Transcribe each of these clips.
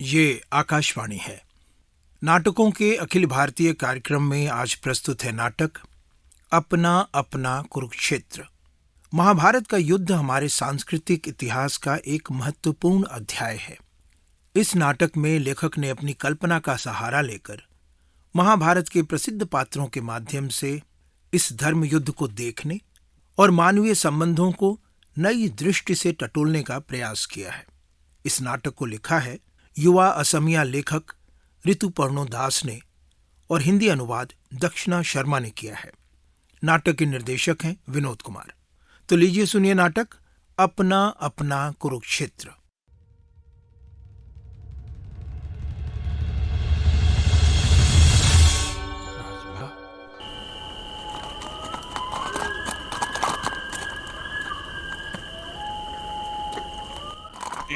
ये आकाशवाणी है। नाटकों के अखिल भारतीय कार्यक्रम में आज प्रस्तुत है नाटक अपना अपना कुरुक्षेत्र। महाभारत का युद्ध हमारे सांस्कृतिक इतिहास का एक महत्वपूर्ण अध्याय है। इस नाटक में लेखक ने अपनी कल्पना का सहारा लेकर महाभारत के प्रसिद्ध पात्रों के माध्यम से इस धर्म युद्ध को देखने और मानवीय संबंधों को नई दृष्टि से टटोलने का प्रयास किया है। इस नाटक को लिखा है युवा असमिया लेखक ऋतुपर्णो दास ने और हिंदी अनुवाद दक्षिणा शर्मा ने किया है। नाटक के निर्देशक हैं विनोद कुमार। तो लीजिए सुनिए नाटक अपना अपना कुरुक्षेत्र।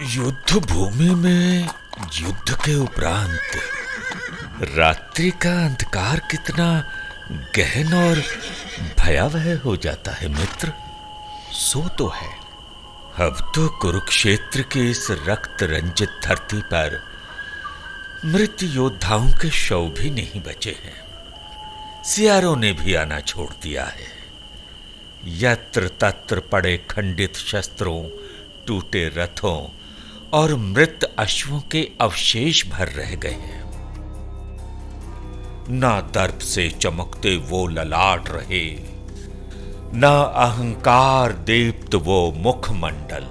युद्ध भूमि में युद्ध के उपरांत रात्रि का अंधकार कितना गहन और भयावह हो जाता है मित्र। सो तो है। अब तो कुरुक्षेत्र की इस रक्त रंजित धरती पर मृत योद्धाओं के शव भी नहीं बचे हैं। सियारों ने भी आना छोड़ दिया है। यत्र तत्र पड़े खंडित शस्त्रों, टूटे रथों और मृत अश्वों के अवशेष भर रह गए हैं। ना दर्प से चमकते वो ललाट रहे, ना अहंकार दीप्त वो मुखमंडल।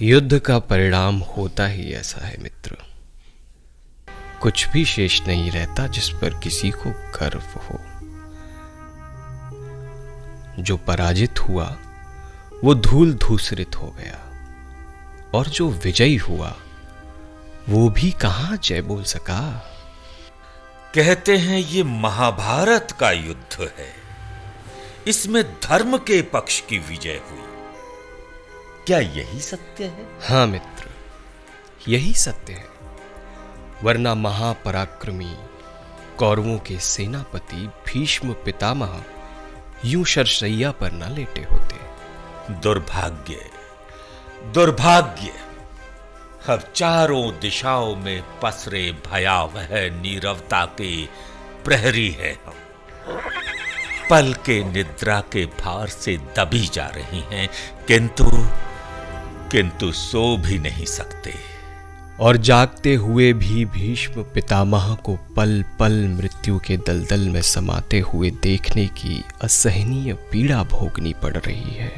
युद्ध का परिणाम होता ही ऐसा है मित्र। कुछ भी शेष नहीं रहता जिस पर किसी को गर्व हो। जो पराजित हुआ वो धूल धूसरित हो गया और जो विजयी हुआ वो भी कहां जय बोल सका। कहते हैं ये महाभारत का युद्ध है। इसमें धर्म के पक्ष की विजय हुई। क्या यही सत्य है? हां मित्र, यही सत्य है। वरना महापराक्रमी कौरवों के सेनापति भीष्म पितामह यूं शरशैया पर न लेटे होते। दुर्भाग्य, दुर्भाग्य। अब चारों दिशाओं में पसरे भयावह नीरवता के प्रहरी हैं हम। पल के निद्रा के भार से दबी जा रही हैं, किंतु सो भी नहीं सकते। और जागते हुए भी भीष्म पितामह को पल पल मृत्यु के दलदल में समाते हुए देखने की असहनीय पीड़ा भोगनी पड़ रही है।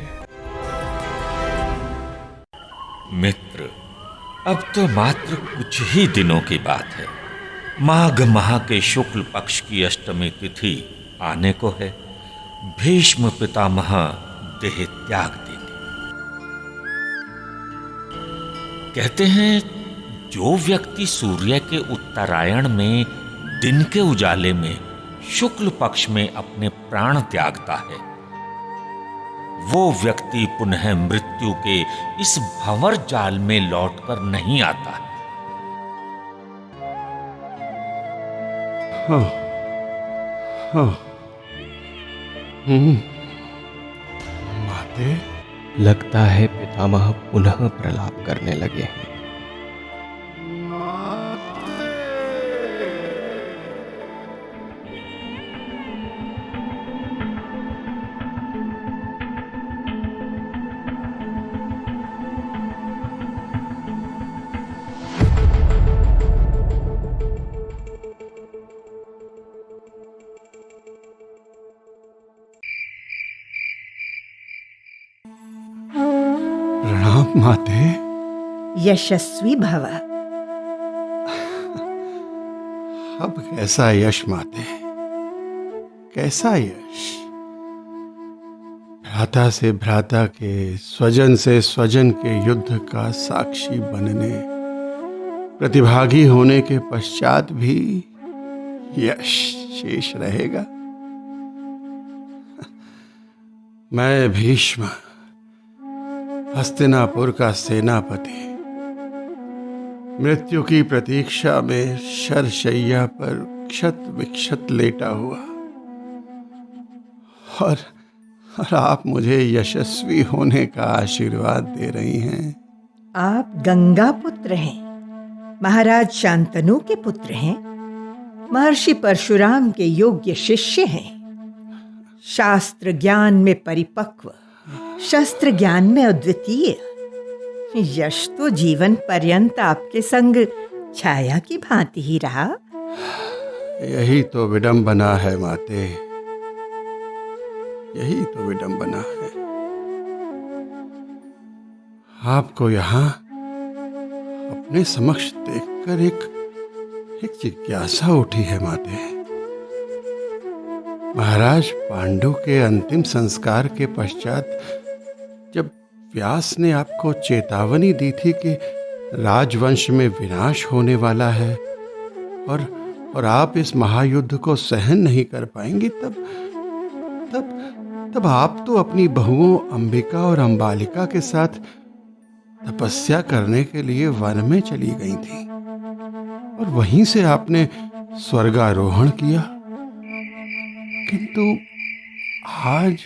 मित्र, अब तो मात्र कुछ ही दिनों की बात है। माघ माह के शुक्ल पक्ष की अष्टमी तिथि आने को है। भीष्म पितामह देह त्याग देंगे। कहते हैं जो व्यक्ति सूर्य के उत्तरायण में दिन के उजाले में शुक्ल पक्ष में अपने प्राण त्यागता है, वो व्यक्ति पुनः मृत्यु के इस भंवर जाल में लौटकर नहीं आता है। माते, लगता है पितामह पुनः प्रलाप करने लगे हैं। प्रणाम माते। यशस्वी भव। अब कैसा यश माते, कैसा यश। भ्राता से भ्राता के, स्वजन से स्वजन के युद्ध का साक्षी बनने, प्रतिभागी होने के पश्चात भी यश शेष रहेगा। मैं भीष्म, हस्तिनापुर का सेनापति, मृत्यु की प्रतीक्षा में शरशैया पर क्षत विक्षत लेटा हुआ, और आप मुझे यशस्वी होने का आशीर्वाद दे रही हैं। आप गंगा पुत्र हैं, महाराज शांतनु के पुत्र हैं, महर्षि परशुराम के योग्य शिष्य हैं, शास्त्र ज्ञान में परिपक्व, शस्त्र ज्ञान में अद्वितीय। यश तो जीवन पर्यंत आपके संग छाया की भांति ही रहा। यही तो विडंबना है माते, यही तो विडंबना है। आपको यहाँ अपने समक्ष देखकर एक जिज्ञासा उठी है माते। महाराज पांडु के अंतिम संस्कार के पश्चात जब व्यास ने आपको चेतावनी दी थी कि राजवंश में विनाश होने वाला है और आप इस महायुद्ध को सहन नहीं कर पाएंगी, तब आप तो अपनी बहुओं अंबिका और अंबालिका के साथ तपस्या करने के लिए वन में चली गई थी और वहीं से आपने स्वर्गारोहण किया। किंतु आज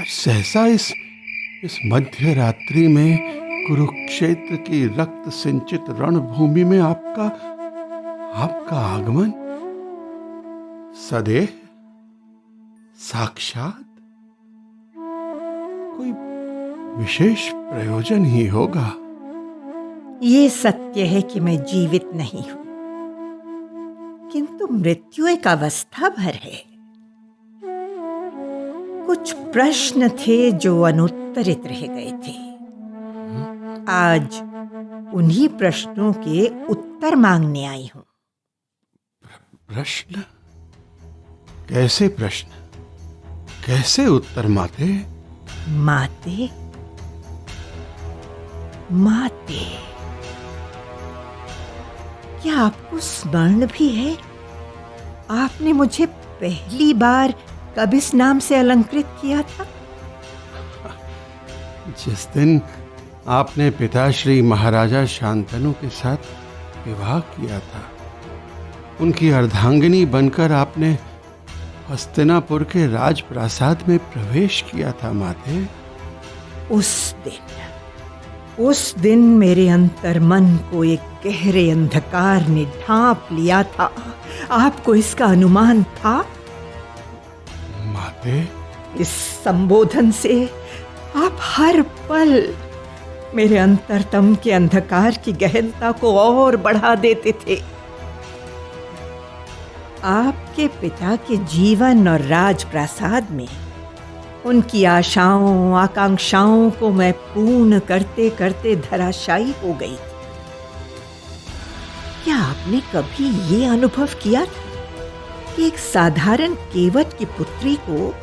सहसा इस मध्य रात्रि में कुरुक्षेत्र की रक्त सिंचित रणभूमि में आपका आगमन सदैव साक्षात कोई विशेष प्रयोजन ही होगा। ये सत्य है कि मैं जीवित नहीं हूं, किंतु मृत्यु एक अवस्था भर है। कुछ प्रश्न थे जो अनुत्तरित रह गए थे। आज उन्हीं प्रश्नों के उत्तर मांगने आई हूं। प्रश्न? कैसे प्रश्न? कैसे उत्तर माते? माते, माते, क्या आपको स्मरण भी है आपने मुझे पहली बार कब इस नाम से अलंकृत किया था? जिस दिन आपने पिताश्री महाराजा शांतनु के साथ विवाह किया था, उनकी अर्धांगिनी बनकर आपने हस्तिनापुर के राजप्रासाद में प्रवेश किया था माते। उस दिन मेरे अंतर्मन को एक गहरे अंधकार ने ढांप लिया था। आपको इसका अनुमान था? माते, इस संबोधन से आप हर पल मेरे अंतरतम के अंधकार की गहनता को और बढ़ा देते थे। आपके पिता के जीवन और राजप्रासाद में उनकी आशाओं आकांक्षाओं को मैं पूर्ण करते करते धराशायी हो गई थी। क्या आपने कभी ये अनुभव किया था कि एक साधारण केवट की पुत्री को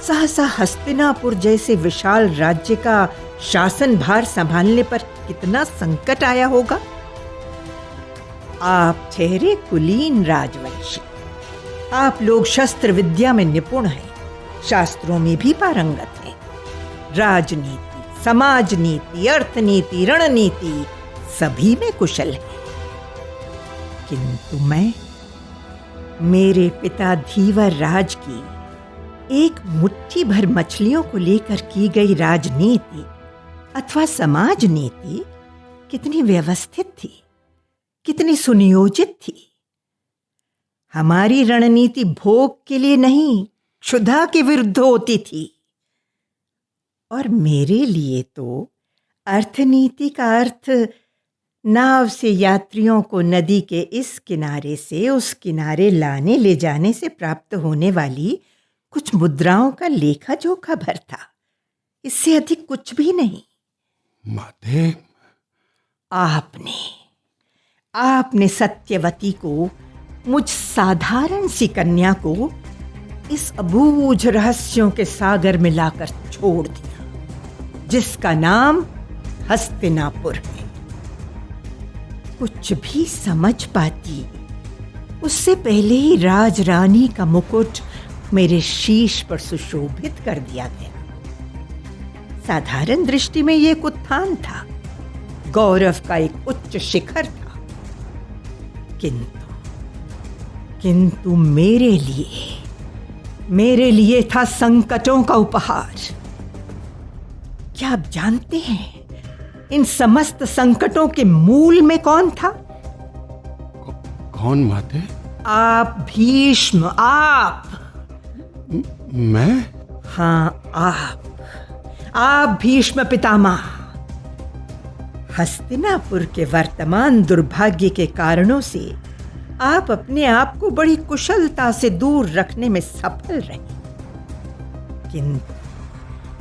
सहसा हस्तिनापुर जैसे विशाल राज्य का शासन भार संभालने पर कितना संकट आया होगा? आप ठहरे कुलीन राजवंशी, आप लोग शस्त्र विद्या में निपुण हैं, शास्त्रों में भी पारंगत हैं, राजनीति, समाजनीति, अर्थनीति, रणनीति सभी में कुशल हैं। किंतु मैं, मेरे पिता धीवर राज की एक मुट्ठी भर मछलियों को लेकर की गई राजनीति अथवा समाज नीति कितनी व्यवस्थित थी, कितनी सुनियोजित थी। हमारी रणनीति भोग के लिए नहीं, क्षुधा के विरुद्ध होती थी। और मेरे लिए तो अर्थनीति का अर्थ नाव से यात्रियों को नदी के इस किनारे से उस किनारे लाने ले जाने से प्राप्त होने वाली कुछ मुद्राओं का लेखा जोखा भर था, इससे अधिक कुछ भी नहीं। माते, आपने सत्यवती को, मुझ साधारण सी कन्या को इस अबूझ रहस्यों के सागर में लाकर छोड़ दिया, जिसका नाम हस्तिनापुर है। कुछ भी समझ पाती उससे पहले ही राजरानी का मुकुट मेरे शीश पर सुशोभित कर दिया गया। साधारण दृष्टि में यह एक उत्थान था, गौरव का एक उच्च शिखर था। किंतु मेरे लिए था संकटों का उपहार। क्या आप जानते हैं इन समस्त संकटों के मूल में कौन था? कौन माते? आप भीष्म, आप। मैं? हाँ, आप भीष्म पितामह। हस्तिनापुर के वर्तमान दुर्भाग्य के कारणों से आप अपने आप को बड़ी कुशलता से दूर रखने में सफल रहे,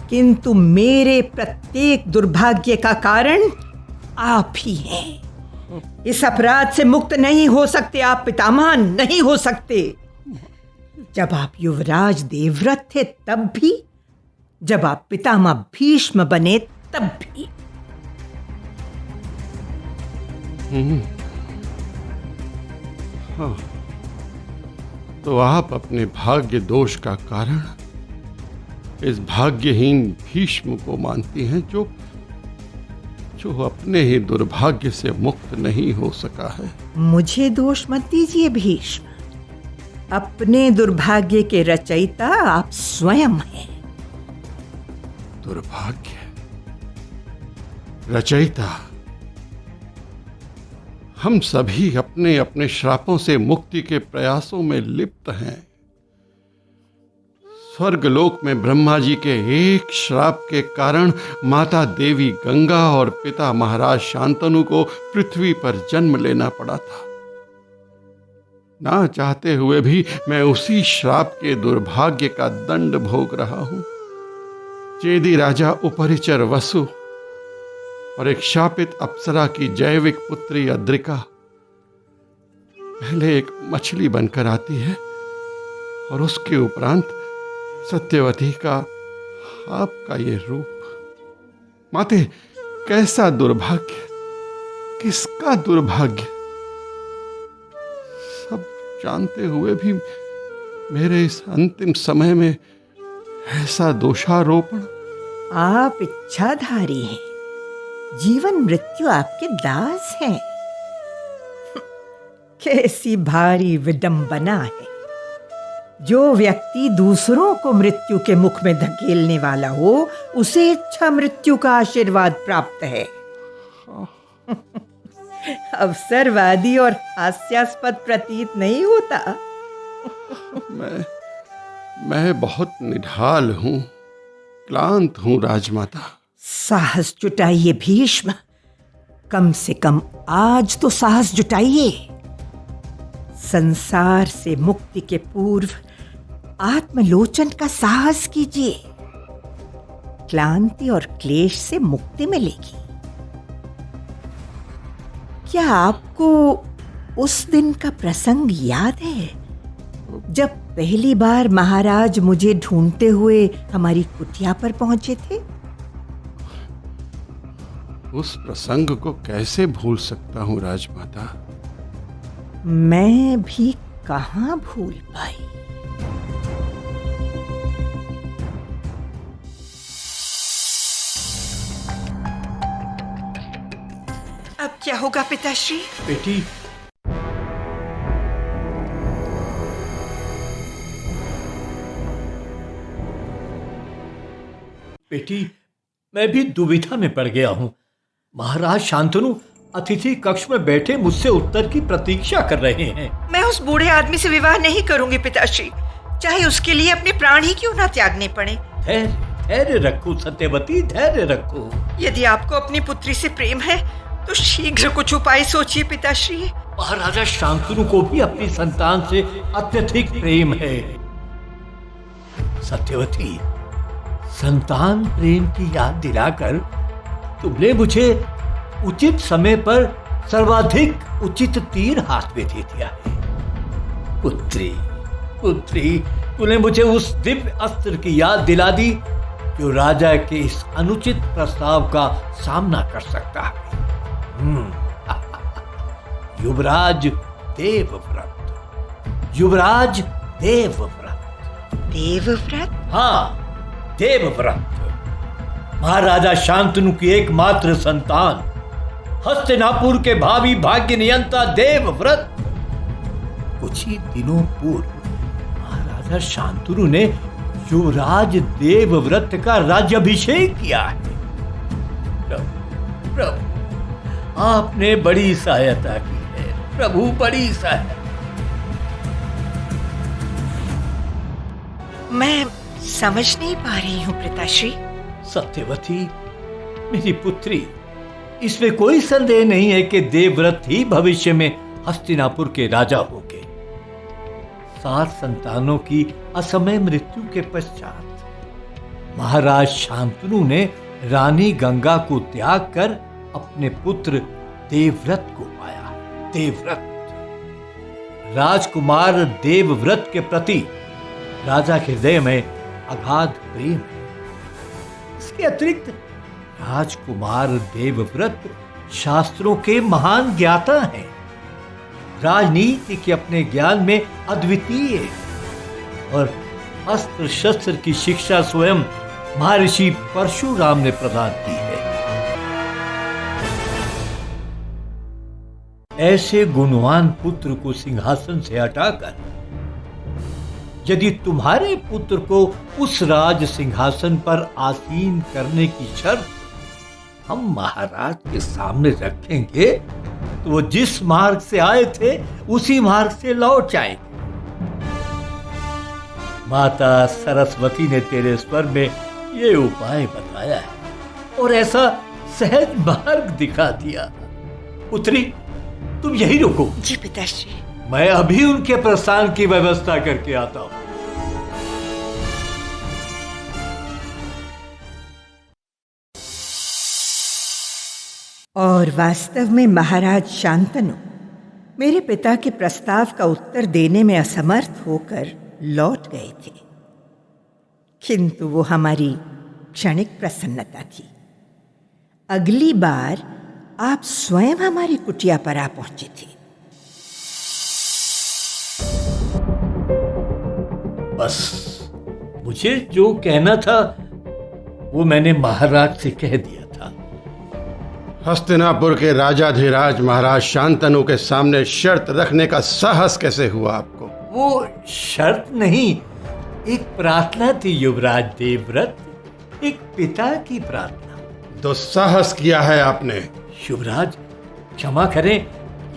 किंतु मेरे प्रत्येक दुर्भाग्य का कारण आप ही हैं। इस अपराध से मुक्त नहीं हो सकते आप पितामह, नहीं हो सकते। जब आप युवराज देवव्रत थे तब भी, जब आप पितामह भीष्म बने तब भी। हाँ, तो आप अपने भाग्य दोष का कारण इस भाग्यहीन भीष्म को मानती हैं, जो अपने ही दुर्भाग्य से मुक्त नहीं हो सका है। मुझे दोष मत दीजिए भीष्म, अपने दुर्भाग्य के रचयिता आप स्वयं हैं। दुर्भाग्य रचयिता? हम सभी अपने अपने श्रापों से मुक्ति के प्रयासों में लिप्त हैं। स्वर्गलोक में ब्रह्मा जी के एक श्राप के कारण माता देवी गंगा और पिता महाराज शांतनु को पृथ्वी पर जन्म लेना पड़ा था। ना चाहते हुए भी मैं उसी श्राप के दुर्भाग्य का दंड भोग रहा हूं। चेदी राजा उपरिचर वसु और एक शापित अप्सरा की जैविक पुत्री अद्रिका पहले एक मछली बनकर आती है और उसके उपरांत सत्यवती का आपका ये रूप। माते, कैसा दुर्भाग्य, किसका दुर्भाग्य? सब जानते हुए भी मेरे इस अंतिम समय में ऐसा दोषारोपण। आप इच्छाधारी हैं, जीवन मृत्यु आपके दास हैं। कैसी भारी विडंबना है। जो व्यक्ति दूसरों को मृत्यु के मुख में धकेलने वाला हो, उसे इच्छा मृत्यु का आशीर्वाद प्राप्त है। अवसरवादी और हास्यास्पद प्रतीत नहीं होता। मैं बहुत निढाल हूं, क्लांत हूं राजमाता। साहस जुटाइए भीष्म, कम से कम आज तो साहस जुटाइए। संसार से मुक्ति के पूर्व आत्मलोचन का साहस कीजिए। क्लांति और क्लेश से मुक्ति मिलेगी। क्या आपको उस दिन का प्रसंग याद है जब पहली बार महाराज मुझे ढूंढते हुए हमारी कुटिया पर पहुंचे थे? उस प्रसंग को कैसे भूल सकता हूं राजमाता। मैं भी कहां भूल पाई। अब क्या होगा पिताश्री? बेटी, बेटी, मैं भी दुविधा में पड़ गया हूं। महाराज शांतनु अतिथि कक्ष में बैठे मुझसे उत्तर की प्रतीक्षा कर रहे हैं। मैं उस बूढ़े आदमी से विवाह नहीं करूंगी पिताश्री, चाहे उसके लिए अपने प्राण ही क्यों ना त्यागने पड़े। धैर्य रखो सत्यवती, धैर्य रखो। यदि आपको अपनी पुत्री से प्रेम है तो शीघ्र कुछ उपाय सोचिए पिताश्री। महाराजा शांतनु को भी अपनी संतान से अत्यधिक प्रेम है। सत्यवती, संतान प्रेम की याद दिलाकर तुमने मुझे उचित समय पर सर्वाधिक उचित तीर हाथ में दे दिया है। पुत्री, तूने मुझे उस दिव्य अस्त्र की याद दिला दी जो राजा के इस अनुचित प्रस्ताव का सामना कर सकता है। युवराज देवव्रत। युवराज देवव्रत। देवव्रत? हाँ, देवव्रत। महाराजा शांतनु की एकमात्र संतान, हस्तिनापुर के भावी भाग्य नियंता देवव्रत। कुछ ही दिनों पूर्व महाराजा शांतनु ने युवराज देवव्रत का राज्याभिषेक किया है। प्रभु, आपने बड़ी सहायता की है प्रभु, बड़ी सहायता। मैं समझ नहीं पा रही हूँ पिताश्री। सत्यवती मेरी पुत्री, इसमें कोई संदेह नहीं है कि देवव्रत ही भविष्य में हस्तिनापुर के राजा होंगे। 7 संतानों की असमय मृत्यु के पश्चात महाराज शांतनु ने रानी गंगा को त्याग कर अपने पुत्र देवव्रत को पाया। देवव्रत, राजकुमार देवव्रत के प्रति राजा के हृदय में अगाध प्रेम है। इसके अतिरिक्त राजकुमार देवव्रत शास्त्रों के महान ज्ञाता हैं, राजनीति के अपने ज्ञान में अद्वितीय है और अस्त्र शस्त्र की शिक्षा स्वयं महर्षि परशुराम ने प्रदान की है। ऐसे गुणवान पुत्र को सिंहासन से हटाकर यदि तुम्हारे पुत्र को उस राज सिंहासन पर आसीन करने की शर्त हम महाराज के सामने रखेंगे तो वो जिस मार्ग से आए थे उसी मार्ग से लौट जाएंगे। माता सरस्वती ने तेरे स्वर में ये उपाय बताया है और ऐसा सहज मार्ग दिखा दिया। पुत्री, तुम यही रुको। जी पिताश्री। मैं अभी उनके प्रस्थान की व्यवस्था करके आता हूं। और वास्तव में महाराज शांतनु मेरे पिता के प्रस्ताव का उत्तर देने में असमर्थ होकर लौट गए थे, किंतु वो हमारी क्षणिक प्रसन्नता थी। अगली बार आप स्वयं हमारी कुटिया पर आ पहुंचे थे। बस मुझे जो कहना था वो मैंने महाराज से कह दिया था। हस्तिनापुर के राजाधिराज महाराज शांतनु के सामने शर्त रखने का साहस कैसे हुआ आपको? वो शर्त नहीं, एक प्रार्थना थी युवराज देवव्रत, एक पिता की प्रार्थना। दुस्साहस किया है आपने। युवराज क्षमा करें,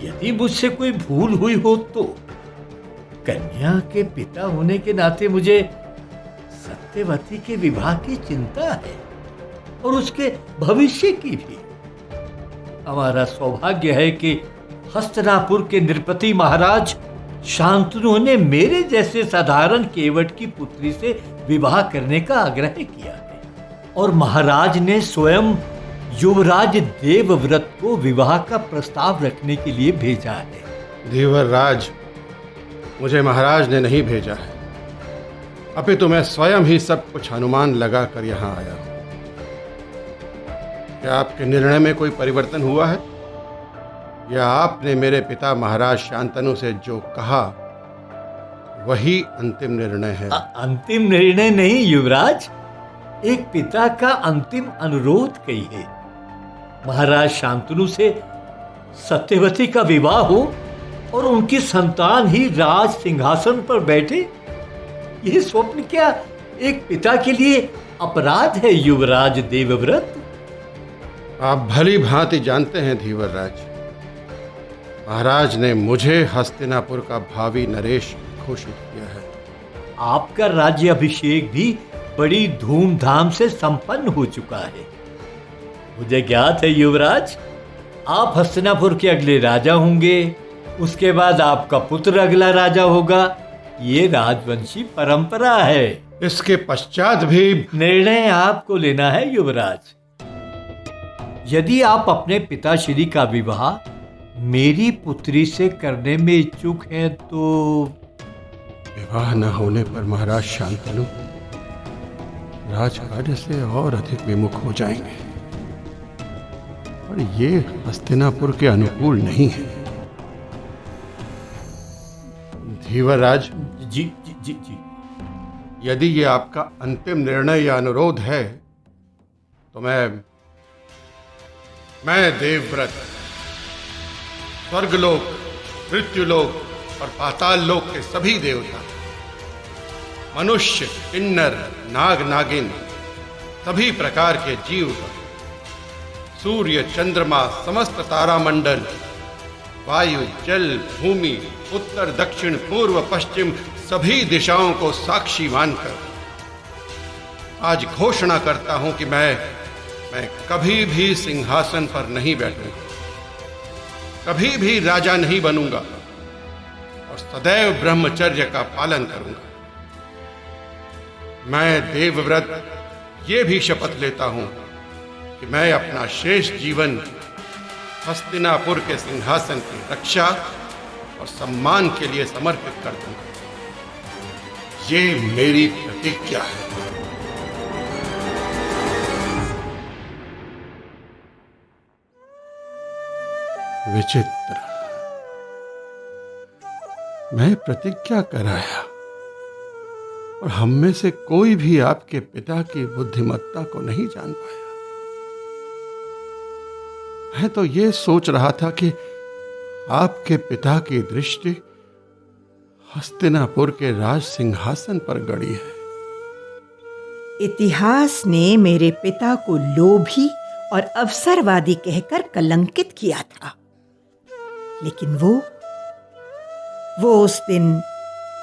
यदि मुझसे कोई भूल हुई हो तो। कन्या के पिता होने के नाते मुझे सत्यवती के विवाह की चिंता है और उसके भविष्य की भी। हमारा सौभाग्य है कि हस्तिनापुर के नृपति महाराज शांतनु ने मेरे जैसे साधारण केवट की पुत्री से विवाह करने का आग्रह किया है और महाराज ने स्वयं युवराज देवव्रत को विवाह का प्रस्ताव रखने के लिए भेजा है। धीवर राज, मुझे महाराज ने नहीं भेजा है, अपितु मैं स्वयं ही सब कुछ अनुमान लगा कर यहाँ आया हूँ। क्या आपके निर्णय में कोई परिवर्तन हुआ है या आपने मेरे पिता महाराज शांतनु से जो कहा वही अंतिम निर्णय है? अंतिम निर्णय नहीं युवराज, एक पिता का अंतिम अनुरोध कहिए। महाराज शांतनु से सत्यवती का विवाह हो और उनकी संतान ही राज सिंहासन पर बैठे, यह स्वप्न क्या एक पिता के लिए अपराध है युवराज देवव्रत? आप भली भांति जानते हैं धीवर राज, महाराज ने मुझे हस्तिनापुर का भावी नरेश घोषित किया है। आपका राज्य अभिषेक भी बड़ी धूमधाम से संपन्न हो चुका है। मुझे ज्ञात है युवराज, आप हस्तिनापुर के अगले राजा होंगे, उसके बाद आपका पुत्र अगला राजा होगा। ये राजवंशी परंपरा है। इसके पश्चात भी निर्णय आपको लेना है युवराज। यदि आप अपने पिताश्री का विवाह मेरी पुत्री से करने में इच्छुक हैं तो विवाह न होने पर महाराज शांतनु राजकार्य से और अधिक विमुख हो जाएंगे और ये हस्तिनापुर के अनुकूल नहीं है। धीवर राज, जी जी जी जी, यदि ये आपका अंतिम निर्णय या अनुरोध है तो मैं देवव्रत स्वर्गलोक, मृत्युलोक और पाताल लोक के सभी देवता, मनुष्य, किन्नर, नाग नागिन, सभी प्रकार के जीव सूर्य, चंद्रमा, समस्त तारामंडल, वायु, जल, भूमि, उत्तर, दक्षिण, पूर्व, पश्चिम सभी दिशाओं को साक्षी मानकर आज घोषणा करता हूं कि मैं कभी भी सिंहासन पर नहीं बैठूंगा, कभी भी राजा नहीं बनूंगा और सदैव ब्रह्मचर्य का पालन करूंगा। मैं देवव्रत ये भी शपथ लेता हूं कि मैं अपना शेष जीवन हस्तिनापुर के सिंहासन की रक्षा और सम्मान के लिए समर्पित कर दूंगा। ये मेरी प्रतिज्ञा है। विचित्र, मैं प्रतिज्ञा कराया और हम में से कोई भी आपके पिता की बुद्धिमत्ता को नहीं जान पाया। मैं तो ये सोच रहा था कि आपके पिता की दृष्टि हस्तिनापुर के राज सिंहासन पर गड़ी है। इतिहास ने मेरे पिता को लोभी और अवसरवादी कहकर कलंकित किया था, लेकिन वो उस दिन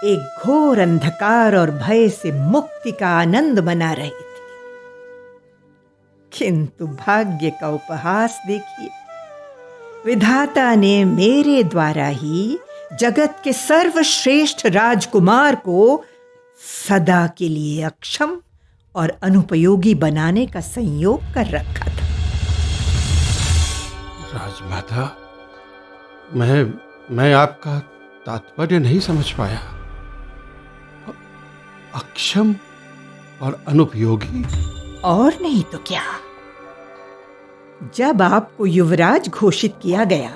एक घोर अंधकार और भय से मुक्ति का आनंद मना रहे थे। किंतु भाग्य का उपहास देखिए, विधाता ने मेरे द्वारा ही जगत के सर्वश्रेष्ठ राजकुमार को सदा के लिए अक्षम और अनुपयोगी बनाने का संयोग कर रखा था। राजमाता, मैं आपका तात्पर्य नहीं समझ पाया। अक्षम और अनुपयोगी? और नहीं तो क्या। जब आपको युवराज घोषित किया गया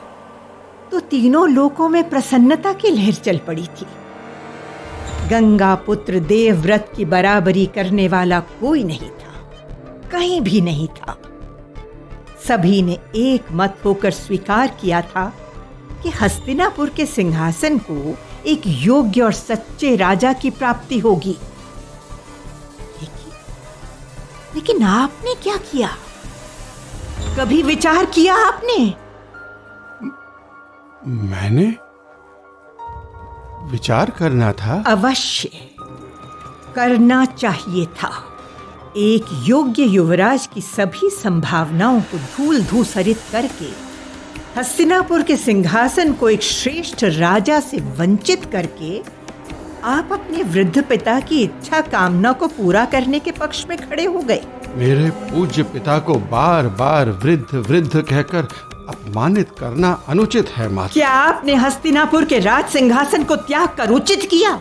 तो तीनों लोकों में प्रसन्नता की लहर चल पड़ी थी। गंगा पुत्र देवव्रत की बराबरी करने वाला कोई नहीं था, कहीं भी नहीं था। सभी ने एक मत होकर स्वीकार किया था कि हस्तिनापुर के सिंहासन को एक योग्य और सच्चे राजा की प्राप्ति होगी। लेकिन आपने क्या किया? कभी विचार किया आपने? मैंने विचार करना था। अवश्य करना चाहिए था। एक योग्य युवराज की सभी संभावनाओं को धूल धूसरित करके हस्तिनापुर के सिंहासन को एक श्रेष्ठ राजा से वंचित करके आप अपने वृद्ध पिता की इच्छा कामना को पूरा करने के पक्ष में खड़े हो गए। मेरे पूज्य पिता को बार बार वृद्ध वृद्ध कहकर अपमानित करना अनुचित है माता। क्या आपने हस्तिनापुर के राज सिंहासन को त्याग कर उचित किया?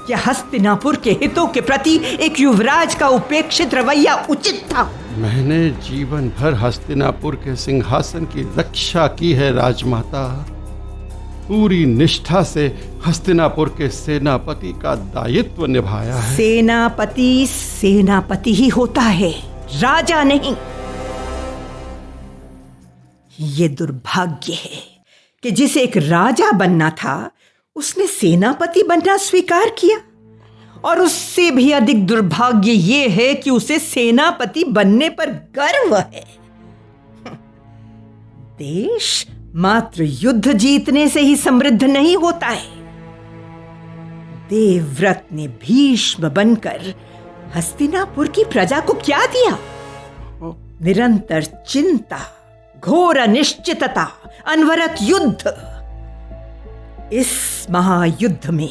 क्या हस्तिनापुर के हितों के प्रति एक युवराज का उपेक्षित रवैया उचित था? मैंने जीवन भर हस्तिनापुर के सिंहासन की रक्षा की है राजमाता। पूरी निष्ठा से हस्तिनापुर के सेनापति का दायित्व निभाया है। सेनापति सेनापति ही होता है, राजा नहीं। ये दुर्भाग्य है कि जिसे एक राजा बनना था उसने सेनापति बनना स्वीकार किया, और उससे भी अधिक दुर्भाग्य ये है कि उसे सेनापति बनने पर गर्व है। देश मात्र युद्ध जीतने से ही समृद्ध नहीं होता है। देवव्रत ने भीष्म बनकर हस्तिनापुर की प्रजा को क्या दिया? निरंतर चिंता, घोर अनिश्चितता, अनवरत युद्ध। इस महायुद्ध में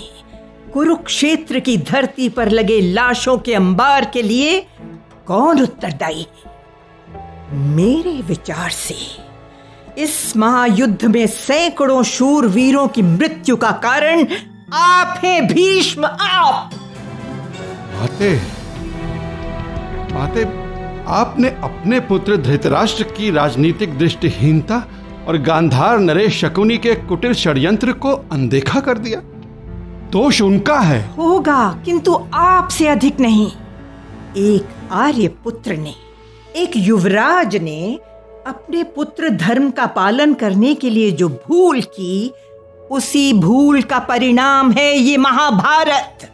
कुरुक्षेत्र की धरती पर लगे लाशों के अंबार के लिए कौन उत्तरदायी है? मेरे विचार से इस महायुद्ध में सैकड़ों शूरवीरों की मृत्यु का कारण आप हैं भीष्म, आप। माते, आपने अपने पुत्र धृतराष्ट्र की राजनीतिक दृष्टिहीनता और गांधार नरेश शकुनी के कुटिल षड्यंत्र को अनदेखा कर दिया। दोष उनका है। होगा, किंतु आपसे अधिक नहीं। एक आर्य पुत्र ने, एक युवराज ने अपने पुत्र धर्म का पालन करने के लिए जो भूल की, उसी भूल का परिणाम है ये महाभारत।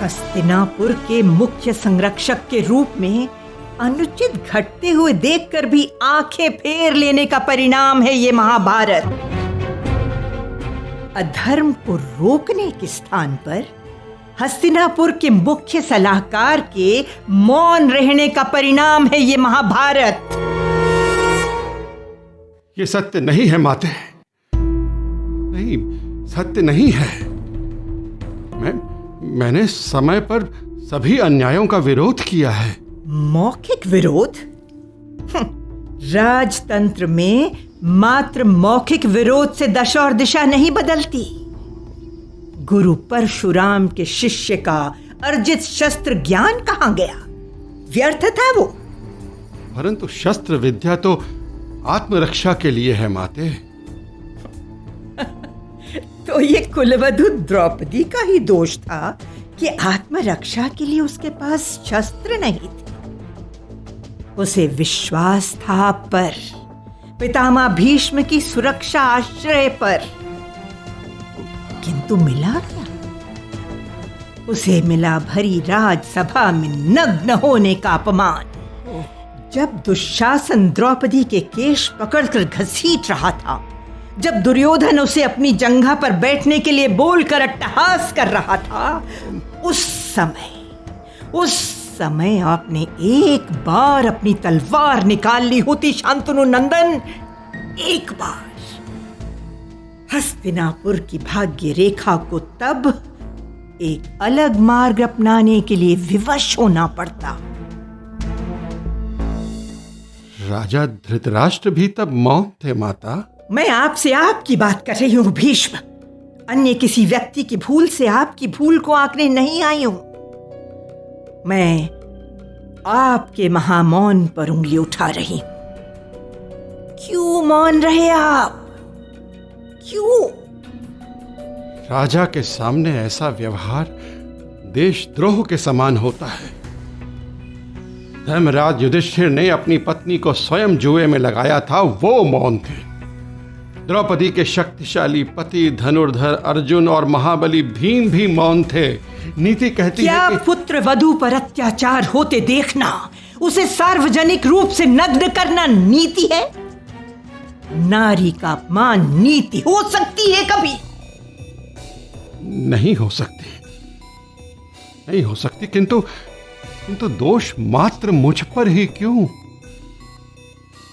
हस्तिनापुर के मुख्य संरक्षक के रूप में अनुचित घटते हुए देखकर भी आंखें फेर लेने का परिणाम है ये महाभारत। अधर्म को रोकने के स्थान पर हस्तिनापुर के मुख्य सलाहकार के मौन रहने का परिणाम है ये महाभारत। ये सत्य नहीं है माते, नहीं, सत्य नहीं है। मैंने समय पर सभी अन्यायों का विरोध किया है। मौखिक विरोध? राजतंत्र में मात्र मौखिक विरोध से दशा और दिशा नहीं बदलती। गुरु परशुराम के शिष्य का अर्जित शस्त्र ज्ञान कहां गया? व्यर्थ था वो। परंतु शस्त्र विद्या तो आत्मरक्षा के लिए है माते। तो ये कुलवधु द्रौपदी का ही दोष था कि आत्मरक्षा के लिए उसके पास शस्त्र नहीं थे। उसे विश्वास था आप पर, पितामह भीष्म की सुरक्षा आश्रय पर। किंतु मिला क्या? उसे मिला भरी राजसभा में नग्न होने का अपमान। जब दुशासन द्रौपदी के केश पकड़कर घसीट रहा था, जब दुर्योधन उसे अपनी जंघा पर बैठने के लिए बोलकर अट्टहास कर रहा था, उस समय आपने एक बार अपनी तलवार निकाल ली होती शांतनु नंदन, एक बार। हस्तिनापुर की भाग्य रेखा को तब एक अलग मार्ग अपनाने के लिए विवश होना पड़ता। राजा धृतराष्ट्र भी तब मौन थे माता। मैं आपसे आपकी बात कर रही हूं भीष्म। अन्य किसी व्यक्ति की भूल से आपकी भूल को आंकने नहीं आई हूं। मैं आपके महामौन पर उंगली उठा रही हूं। क्यों मौन रहे आप? क्यों? राजा के सामने ऐसा व्यवहार देशद्रोह के समान होता है। धर्मराज युधिष्ठिर ने अपनी पत्नी को स्वयं जुए में लगाया था, वो मौन थे। द्रौपदी के शक्तिशाली पति धनुर्धर अर्जुन और महाबली भीम भी मौन थे। नीति कहती क्या है कि पुत्र वधू पर अत्याचार होते देखना, उसे सार्वजनिक रूप से नग्न करना नीति है? नारी का अपमान नीति हो सकती है कभी? नहीं हो सकती, नहीं हो सकती। किंतु दोष मात्र मुझ पर ही क्यों?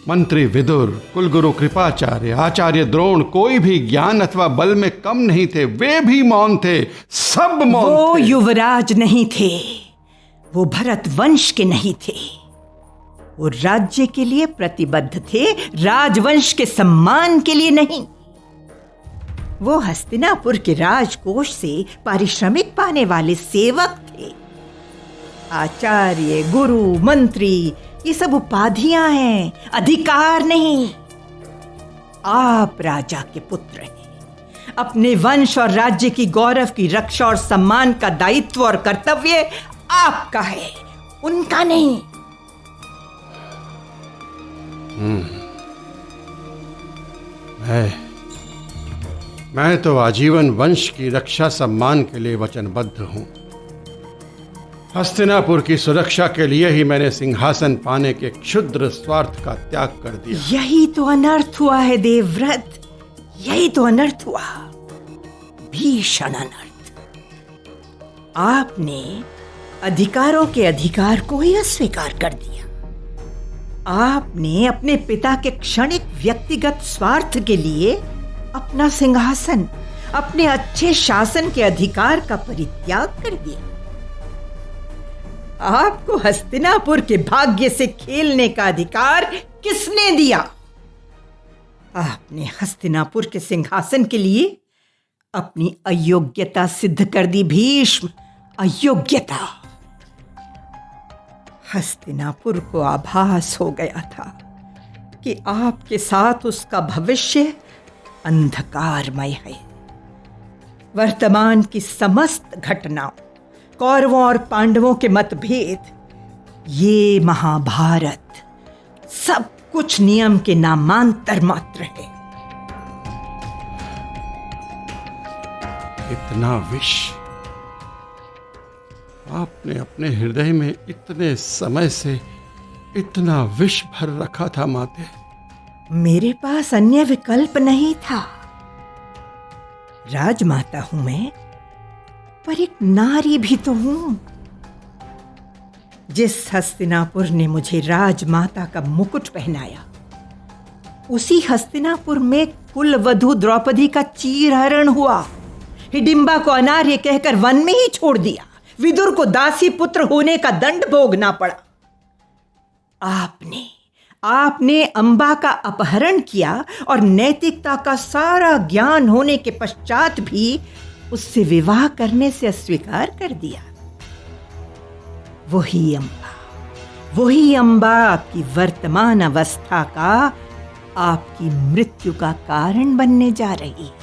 मंत्री विदुर, कुलगुरु कृपाचार्य, आचार्य द्रोण कोई भी ज्ञान अथवा बल में कम नहीं थे। वे भी मौन थे, सब मौन थे। वो युवराज नहीं थे, वो भरत वंश के नहीं थे। वो राज्य के लिए प्रतिबद्ध थे, राजवंश के सम्मान के लिए नहीं। वो हस्तिनापुर के राजकोष से पारिश्रमिक पाने वाले सेवक थे। आचार्य, गुरु, मंत्री ये सब उपाधियां हैं, अधिकार नहीं। आप राजा के पुत्र हैं। अपने वंश और राज्य की गौरव की रक्षा और सम्मान का दायित्व और कर्तव्य आपका है, उनका नहीं। मैं तो आजीवन वंश की रक्षा सम्मान के लिए वचनबद्ध हूं। हस्तिनापुर की सुरक्षा के लिए ही मैंने सिंहासन पाने के क्षुद्र स्वार्थ का त्याग कर दिया। यही तो अनर्थ हुआ है देवव्रत, यही तो अनर्थ हुआ, भीषण अनर्थ। आपने अधिकारों के अधिकार को ही अस्वीकार कर दिया। आपने अपने पिता के क्षणिक व्यक्तिगत स्वार्थ के लिए अपना सिंहासन, अपने अच्छे शासन के अधिकार का परित्याग कर दिया। आपको हस्तिनापुर के भाग्य से खेलने का अधिकार किसने दिया? आपने हस्तिनापुर के सिंहासन के लिए अपनी अयोग्यता सिद्ध कर दी भीष्म, अयोग्यता। हस्तिनापुर को आभास हो गया था कि आपके साथ उसका भविष्य अंधकारमय है। वर्तमान की समस्त घटनाओं, कौरवों और पांडवों के मतभेद, ये महाभारत, सब कुछ नियम के नामांतर मात्र है। इतना विष, आपने अपने हृदय में इतने समय से इतना विष भर रखा था माते। मेरे पास अन्य विकल्प नहीं था। राजमाता हूं मैं, पर एक नारी भी तो हूं। जिस हस्तिनापुर ने मुझे राजमाता का मुकुट पहनाया, उसी हस्तिनापुर में कुलवधू द्रौपदी का चीरहरण हुआ। हिडिंबा को अनार्य कहकर वन में ही छोड़ दिया। विदुर को दासी पुत्र होने का दंड भोगना पड़ा। आपने अंबा का अपहरण किया और नैतिकता का सारा ज्ञान होने के पश्चात भी उससे विवाह करने से अस्वीकार कर दिया। वही अंबा आपकी वर्तमान अवस्था का, आपकी मृत्यु का कारण बनने जा रही है।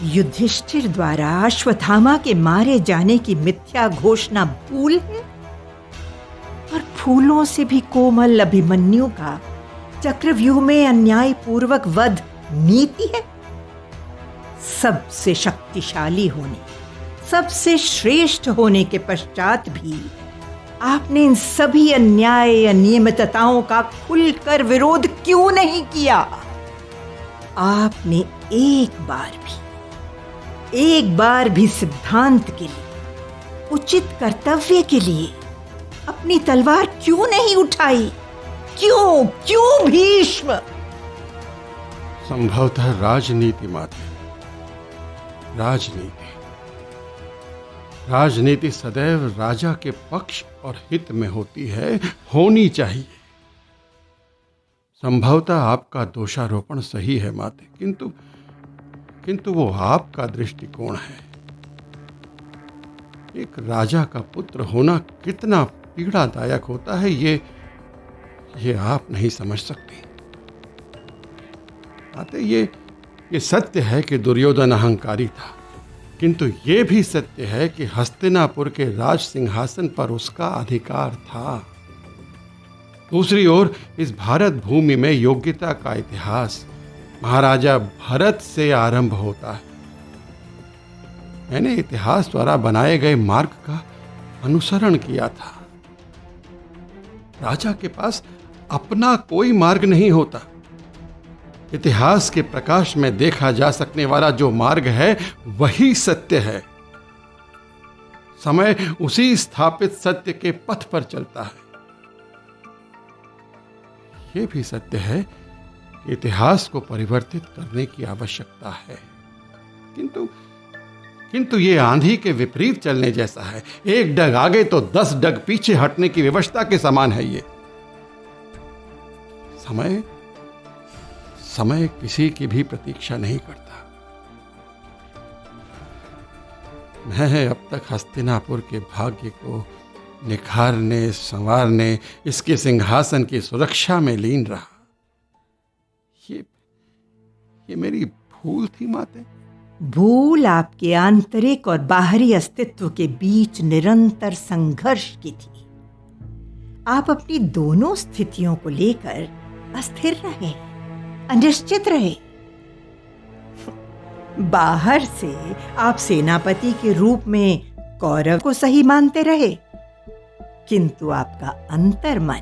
युधिष्ठिर द्वारा अश्वत्थामा के मारे जाने की मिथ्या घोषणा भूल है, और फूलों से भी कोमल अभिमन्यु का चक्रव्यूह में अन्यायपूर्वक वध नीति है। सबसे शक्तिशाली होने, सबसे श्रेष्ठ होने के पश्चात भी आपने इन सभी अन्याय अनियमितताओं का खुलकर विरोध क्यों नहीं किया? आपने एक बार भी सिद्धांत के लिए, उचित कर्तव्य के लिए अपनी तलवार क्यों नहीं उठाई? क्यों भीष्म? संभवतः राजनीति माते। राजनीति सदैव राजा के पक्ष और हित में होती है, होनी चाहिए। संभवतः आपका दोषारोपण सही है माते, किंतु वो आपका दृष्टिकोण है। एक राजा का पुत्र होना कितना पीड़ादायक होता है, ये आप नहीं समझ सकती माते। ये सत्य है कि दुर्योधन अहंकारी था, किंतु ये भी सत्य है कि हस्तिनापुर के राज सिंहासन पर उसका अधिकार था। दूसरी ओर इस भारत भूमि में योग्यता का इतिहास महाराजा भरत से आरंभ होता है। मैंने इतिहास द्वारा बनाए गए मार्ग का अनुसरण किया था। राजा के पास अपना कोई मार्ग नहीं होता। इतिहास के प्रकाश में देखा जा सकने वाला जो मार्ग है वही सत्य है। समय उसी स्थापित सत्य के पथ पर चलता है। यह भी सत्य है कि इतिहास को परिवर्तित करने की आवश्यकता है, किंतु ये आंधी के विपरीत चलने जैसा है। एक डग आगे तो 10 डग पीछे हटने की व्यवस्था के समान है ये। समय किसी की भी प्रतीक्षा नहीं करता। मैं अब तक हस्तिनापुर के भाग्य को निखारने, संवारने, इसके सिंहासन की सुरक्षा में लीन रहा। ये मेरी भूल थी माते। भूल आपके आंतरिक और बाहरी अस्तित्व के बीच निरंतर संघर्ष की थी। आप अपनी दोनों स्थितियों को लेकर अस्थिर रहे, अनिश्चित रहे। बाहर से आप सेनापति के रूप में कौरव को सही मानते रहे, किंतु आपका अंतर्मन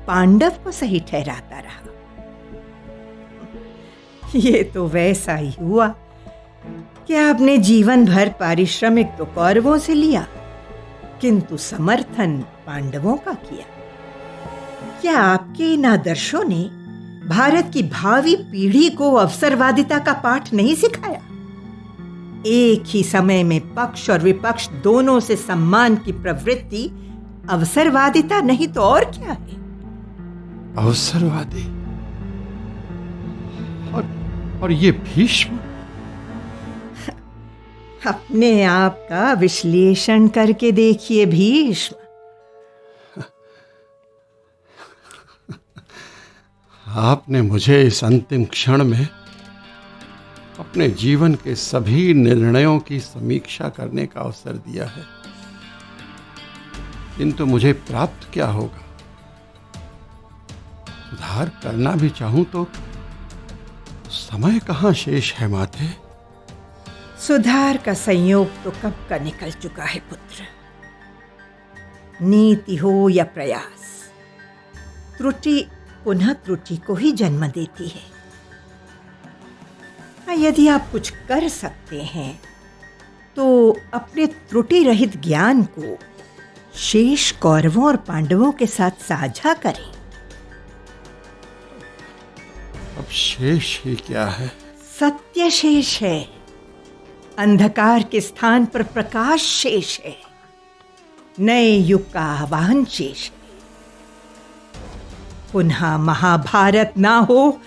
पांडव को सही ठहराता रहा। ये तो वैसा ही हुआ कि आपने जीवन भर पारिश्रमिक तो कौरवों से लिया, किंतु समर्थन पांडवों का किया। क्या आपके इन आदर्शों ने भारत की भावी पीढ़ी को अवसरवादिता का पाठ नहीं सिखाया? एक ही समय में पक्ष और विपक्ष दोनों से सम्मान की प्रवृत्ति अवसरवादिता नहीं तो और क्या है? अवसरवादी और ये भीष्म? अपने आप का विश्लेषण करके देखिए भीष्म। आपने मुझे इस अंतिम क्षण में अपने जीवन के सभी निर्णयों की समीक्षा करने का अवसर दिया है, किंतु मुझे प्राप्त क्या होगा? सुधार करना भी चाहूं तो समय कहां शेष है माते? सुधार का संयोग तो कब का निकल चुका है पुत्र। नीति हो या प्रयास, त्रुटि पुनः त्रुटि को ही जन्म देती है। यदि आप कुछ कर सकते हैं तो अपने त्रुटि रहित ज्ञान को शेष कौरवों और पांडवों के साथ साझा करें। अब शेष ही क्या है? सत्य शेष है, अंधकार के स्थान पर प्रकाश शेष है, नए युग का आह्वान शेष है। पुनः महाभारत ना हो,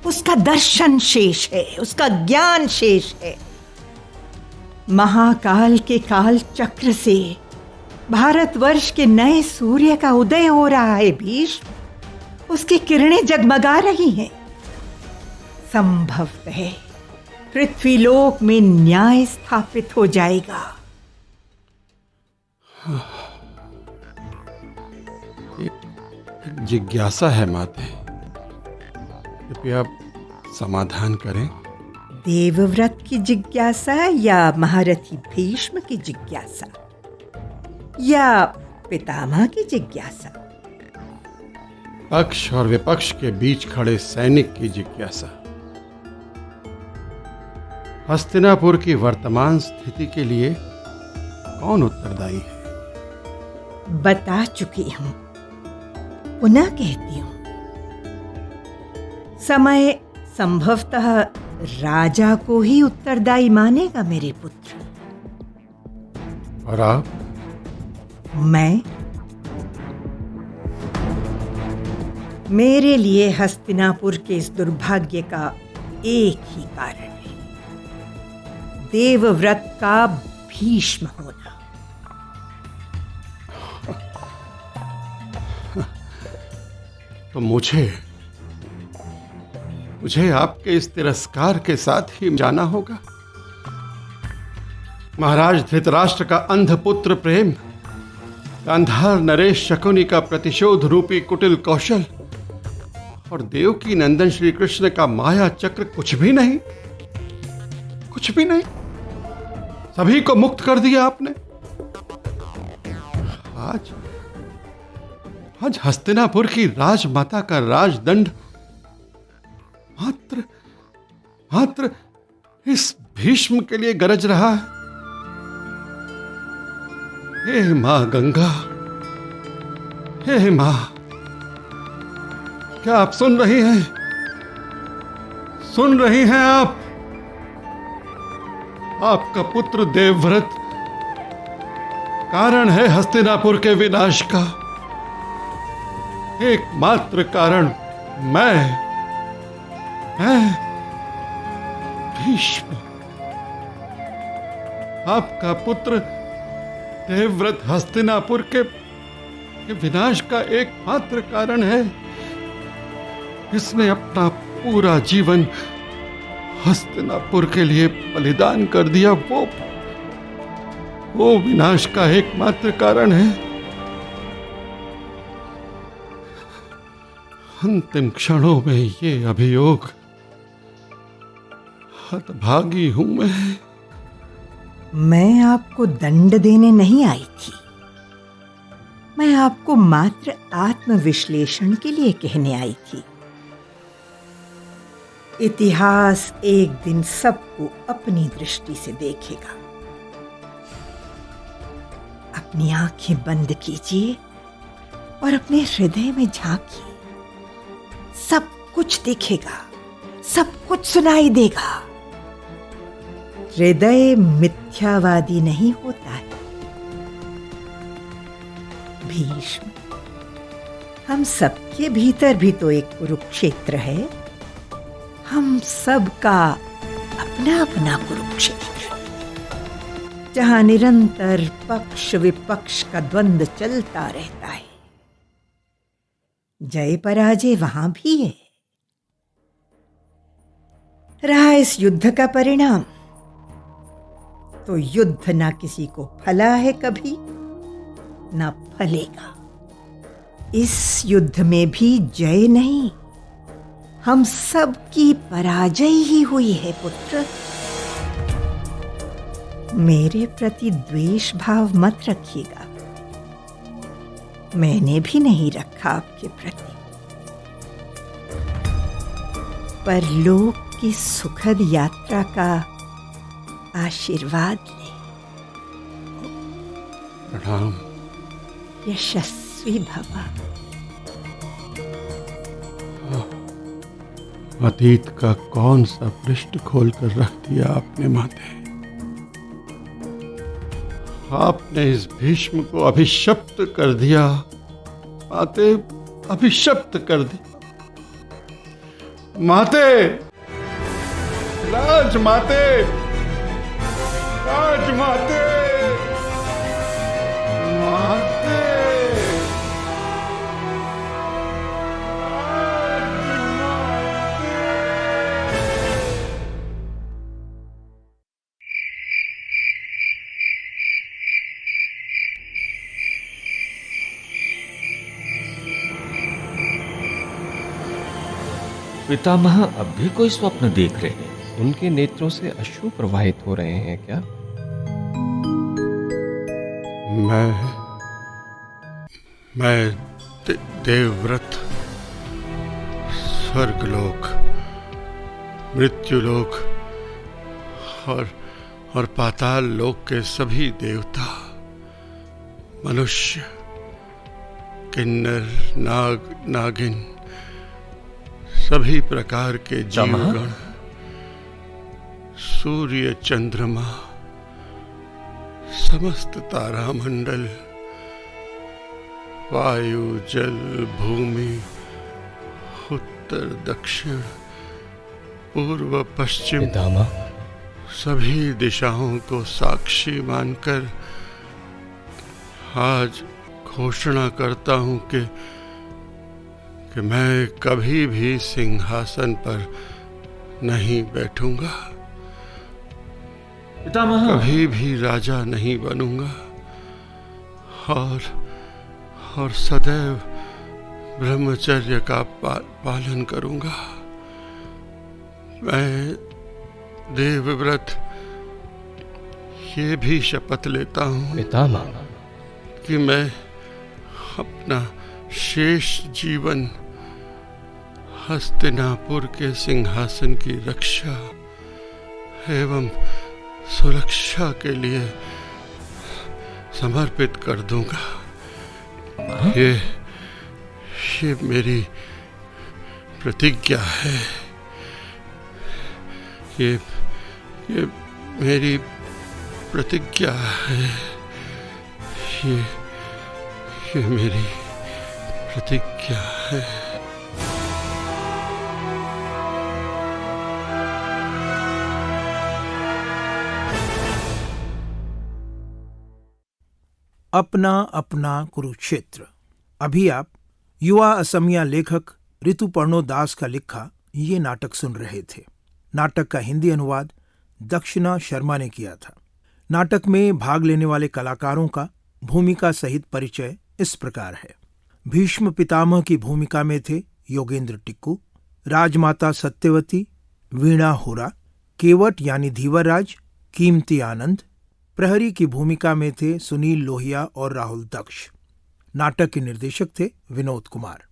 उसका दर्शन शेष है, उसका ज्ञान शेष है। महाकाल के काल चक्र से भारतवर्ष के नए सूर्य का उदय हो रहा है भीष्म, उसकी किरणें जगमगा रही हैं। संभवतः पृथ्वीलोक में न्याय स्थापित हो जाएगा। एक जिज्ञासा है माते, कृपया समाधान करें। देवव्रत की जिज्ञासा या महारथी भीष्म की जिज्ञासा या पितामह की जिज्ञासा? पक्ष और विपक्ष के बीच खड़े सैनिक की जिज्ञासा। हस्तिनापुर की वर्तमान स्थिति के लिए कौन उत्तरदायी है? बता चुकी हूं, पुनः कहती हूं। समय संभवतः राजा को ही उत्तरदायी मानेगा मेरे पुत्र। और आप? मैं? मेरे लिए हस्तिनापुर के इस दुर्भाग्य का एक ही कारण है, देवव्रत का भीष्म होना। तो मुझे आपके इस तिरस्कार के साथ ही जाना होगा। महाराज धृतराष्ट्र का अंधपुत्र प्रेम, गांधार नरेश शकुनी का प्रतिशोध रूपी कुटिल कौशल और देवकी नंदन श्री कृष्ण का माया चक्र कुछ भी नहीं, कुछ भी नहीं। सभी को मुक्त कर दिया आपने। आज हस्तिनापुर की राजमाता का राजदंड मात्र इस भीष्म के लिए गरज रहा है। हे मां गंगा, हे मां, क्या आप सुन रही हैं? सुन रही हैं आप? आपका पुत्र देवव्रत कारण है हस्तिनापुर के विनाश का। एकमात्र कारण मैं भीष्म, आपका पुत्र देवव्रत हस्तिनापुर के विनाश का एकमात्र कारण है। इसने अपना पूरा जीवन हस्तिनापुर के लिए बलिदान कर दिया। वो विनाश का एकमात्र कारण है। अंतिम क्षणों में ये अभियोग, हतभागी हूं मैं आपको दंड देने नहीं आई थी, मैं आपको मात्र आत्मविश्लेषण के लिए कहने आई थी। इतिहास एक दिन सबको अपनी दृष्टि से देखेगा। अपनी आंखें बंद कीजिए और अपने हृदय में झांकिए, सब कुछ दिखेगा, सब कुछ सुनाई देगा। हृदय मिथ्यावादी नहीं होता है। भीष्म, हम सबके भीतर भी तो एक कुरुक्षेत्र है। हम सबका अपना अपना कुरुक्षेत्र, जहां निरंतर पक्ष विपक्ष का द्वंद्व चलता रहता है। जय पराजय वहां भी है। रहा इस युद्ध का परिणाम, तो युद्ध ना किसी को फला है कभी, ना फलेगा। इस युद्ध में भी जय नहीं, हम सब की पराजय ही हुई है पुत्र। मेरे प्रति द्वेष भाव मत रखिएगा। मैंने भी नहीं रखा आपके प्रति। परलोक की सुखद यात्रा का आशीर्वाद ले। प्रणाम। यशस्वी भवा। अतीत का कौन सा पृष्ठ खोल कर रख दिया आपने माते। आपने इस भीष्म को अभिशप्त कर दिया माते, अभिशप्त कर दी माते। राज माते, राज माते, माते। पितामह अब भी कोई स्वप्न देख रहे हैं? उनके नेत्रों से अश्रु प्रवाहित हो रहे हैं क्या? मैं देवव्रत, स्वर्गलोक, मृत्युलोक और पाताल लोक के सभी देवता, मनुष्य, किन्नर, नाग, नागिन, सभी प्रकार के जीवगण, सूर्य, चंद्रमा, समस्त तारामंडल, वायु, जल, भूमि, उत्तर, दक्षिण, पूर्व, पश्चिम, पितामह, सभी दिशाओं को साक्षी मानकर आज घोषणा करता हूं कि मैं कभी भी सिंहासन पर नहीं बैठूंगा, पितामह। कभी भी राजा नहीं बनूंगा और सदैव ब्रह्मचर्य का पालन करूंगा। मैं देवव्रत ये भी शपथ लेता हूं पितामह, कि मैं अपना शेष जीवन हस्तिनापुर के सिंहासन की रक्षा एवं सुरक्षा के लिए समर्पित कर दूंगा। ये मेरी प्रतिज्ञा है। ये मेरी प्रतिज्ञा है। ये मेरी प्रतिज्ञा है। अपना अपना कुरुक्षेत्र। अभी आप युवा असमिया लेखक ऋतुपर्णो दास का लिखा ये नाटक सुन रहे थे। नाटक का हिंदी अनुवाद दक्षिणा शर्मा ने किया था। नाटक में भाग लेने वाले कलाकारों का भूमिका सहित परिचय इस प्रकार है। भीष्म पितामह की भूमिका में थे योगेंद्र टिक्कू, राजमाता सत्यवती, वीणा होरा, केवट यानी धीवरराज, कीमती आनंद। प्रहरी की भूमिका में थे सुनील लोहिया और राहुल दक्ष। नाटक के निर्देशक थे विनोद कुमार।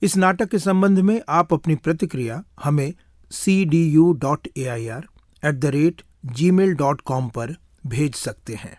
इस नाटक के संबंध में आप अपनी प्रतिक्रिया हमें cdu.air@gmail.com पर भेज सकते हैं।